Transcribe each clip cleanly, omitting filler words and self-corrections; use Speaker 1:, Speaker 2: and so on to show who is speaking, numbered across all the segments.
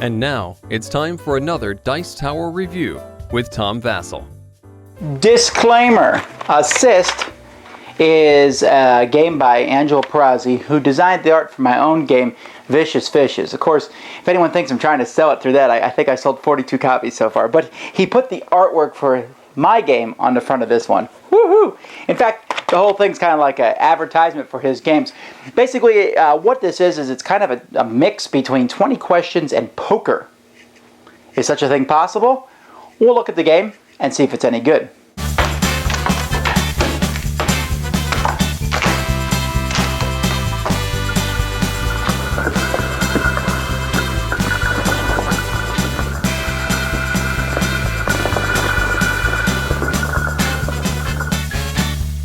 Speaker 1: And now, it's time for another Dice Tower review with Tom Vasel.
Speaker 2: Disclaimer: Assist is a game by Angelo Porazzi, who designed the art for my own game, Vicious Fishes. Of course, if anyone thinks I'm trying to sell it through that, I think I sold 42 copies so far. But he put the artwork for my game on the front of this one. Woohoo! In fact, the whole thing's kind of like an advertisement for his games. Basically, what this is it's kind of a mix between 20 questions and poker. Is such a thing possible? We'll look at the game and see if it's any good.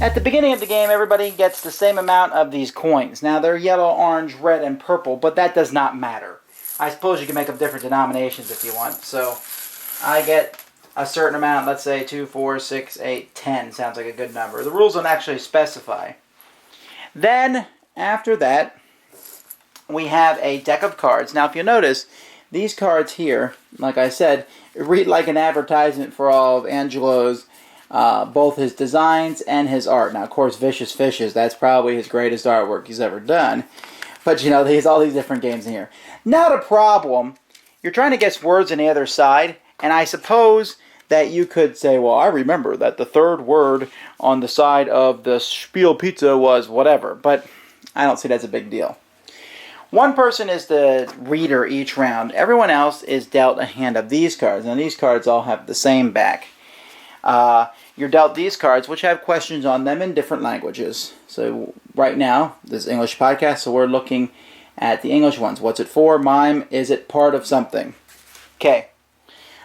Speaker 2: At the beginning of the game, everybody gets the same amount of these coins. Now, they're yellow, orange, red, and purple, but that does not matter. I suppose you can make them different denominations if you want. So, I get a certain amount, let's say 2, 4, 6, 8, 10. Sounds like a good number. The rules don't actually specify. Then, after that, we have a deck of cards. Now, if you notice, these cards here, like I said, read like an advertisement for all of Angelo's both his designs and his art. Now, of course, Vicious Fishes, that's probably his greatest artwork he's ever done. But, you know, there's all these different games in here. Not a problem. You're trying to guess words on the other side, and I suppose that you could say, well, I remember that the third word on the side of the Spiel pizza was whatever, but I don't see that's a big deal. One person is the reader each round. Everyone else is dealt a hand of these cards. Now, these cards all have the same back. You're dealt these cards, which have questions on them in different languages. So right now, this is English podcast, so we're looking at the English ones. What's it for? Mime. Is it part of something? Okay.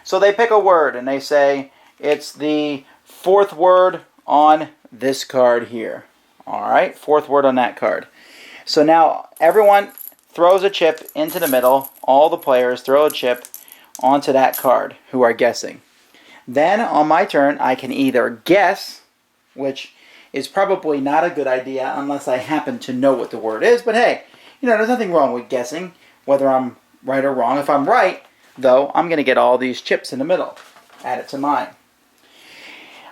Speaker 2: So they pick a word, and they say, it's the fourth word on this card here. Alright, fourth word on that card. So now, everyone throws a chip into the middle. All the players throw a chip onto that card who are guessing. Then, on my turn, I can either guess, which is probably not a good idea unless I happen to know what the word is. But hey, you know, there's nothing wrong with guessing, whether I'm right or wrong. If I'm right, though, I'm going to get all these chips in the middle. Add it to mine.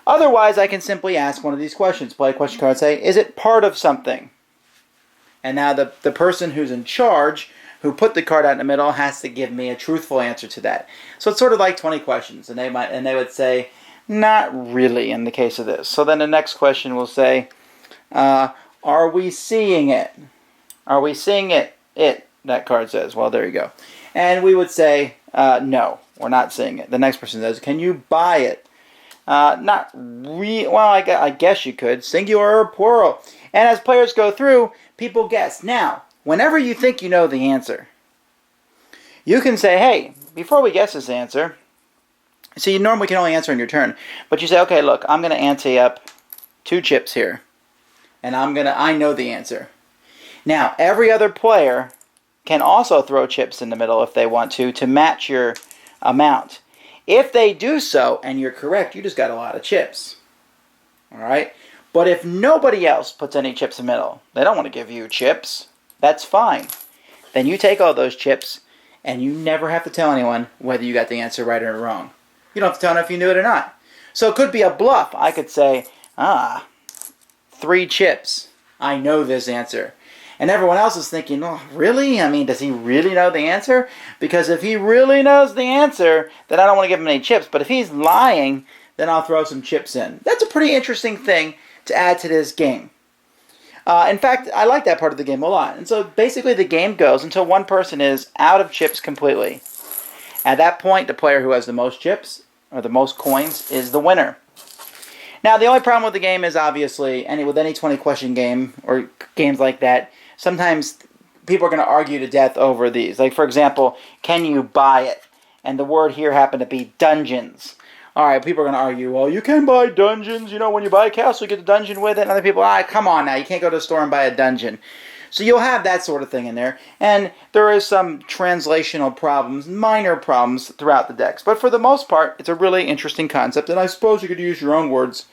Speaker 2: Otherwise, I can simply ask one of these questions. Play a question card and say, is it part of something? And now the person who's in charge, who put the card out in the middle, has to give me a truthful answer to that. So it's sort of like 20 questions, and they would say, not really in the case of this. So then the next question will say, are we seeing it? Are we seeing it? That card says. Well, there you go. And we would say, no, we're not seeing it. The next person says, can you buy it? Not really. Well, I guess you could. Singular or plural. And as players go through, people guess. Now, whenever you think you know the answer, you can say, hey, before we guess this answer, so you normally can only answer on your turn, but you say, okay, look, I'm going to ante up 2 chips here, and I know the answer. Now, every other player can also throw chips in the middle if they want to match your amount. If they do so, and you're correct, you just got a lot of chips. All right? But if nobody else puts any chips in the middle, they don't want to give you chips, that's fine. Then you take all those chips, and you never have to tell anyone whether you got the answer right or wrong. You don't have to tell them if you knew it or not. So it could be a bluff. I could say, 3 chips. I know this answer. And everyone else is thinking, oh, really? I mean, does he really know the answer? Because if he really knows the answer, then I don't want to give him any chips. But if he's lying, then I'll throw some chips in. That's a pretty interesting thing to add to this game. In fact, I like that part of the game a lot. And so basically the game goes until one person is out of chips completely. At that point, the player who has the most chips, or the most coins, is the winner. Now, the only problem with the game is obviously, with any 20-question game, or games like that, sometimes people are going to argue to death over these. Like, for example, can you buy it? And the word here happened to be dungeons. Alright, people are going to argue, well, you can buy dungeons. You know, when you buy a castle, you get a dungeon with it. And other people, come on now, you can't go to the store and buy a dungeon. So you'll have that sort of thing in there. And there is some translational problems, minor problems throughout the decks. But for the most part, it's a really interesting concept. And I suppose you could use your own words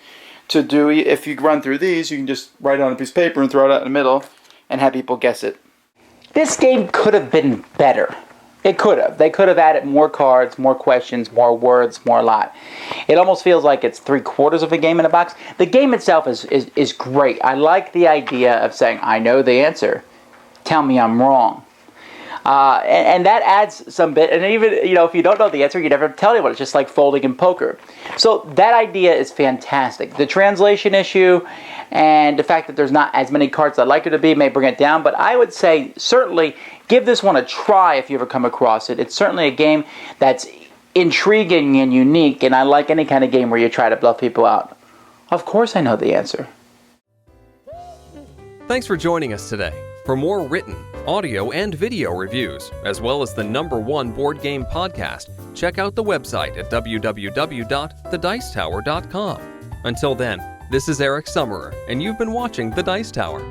Speaker 2: to do. If you run through these, you can just write it on a piece of paper and throw it out in the middle and have people guess it. This game could have been better. It could have. They could have added more cards, more questions, more words, more lot. It almost feels like it's 3/4 of a game in a box. The game itself is great. I like the idea of saying, I know the answer. Tell me I'm wrong. And that adds some bit. And even, if you don't know the answer, you never tell anyone. It's just like folding in poker. So that idea is fantastic. The translation issue and the fact that there's not as many cards as I'd like it to be may bring it down. But I would say certainly give this one a try if you ever come across it. It's certainly a game that's intriguing and unique. And I like any kind of game where you try to bluff people out. Of course I know the answer.
Speaker 1: Thanks for joining us today. For more written, audio, and video reviews, as well as the #1 board game podcast, check out the website at www.thedicetower.com. Until then, this is Eric Summerer, and you've been watching The Dice Tower.